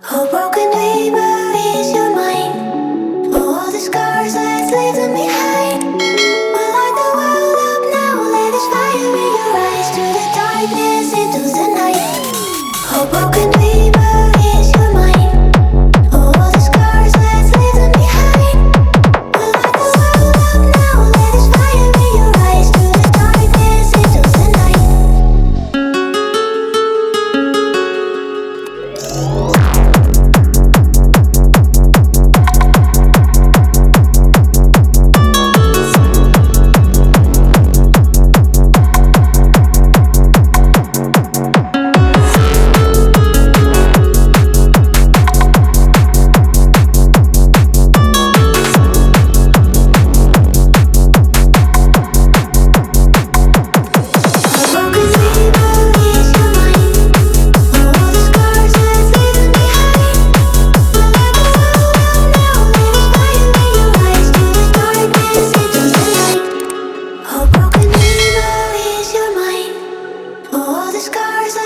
Oh, broken dreamer is your mind. Oh, all the scars, let's leave them behind. We'll light the world up now, let us fire in your eyes. To the darkness, into the night. Oh, broken dreamer is your mind. Oh, all the scars, let's leave them behind. We'll light the world up now, let us fire in your eyes. To the darkness, into the night. Scars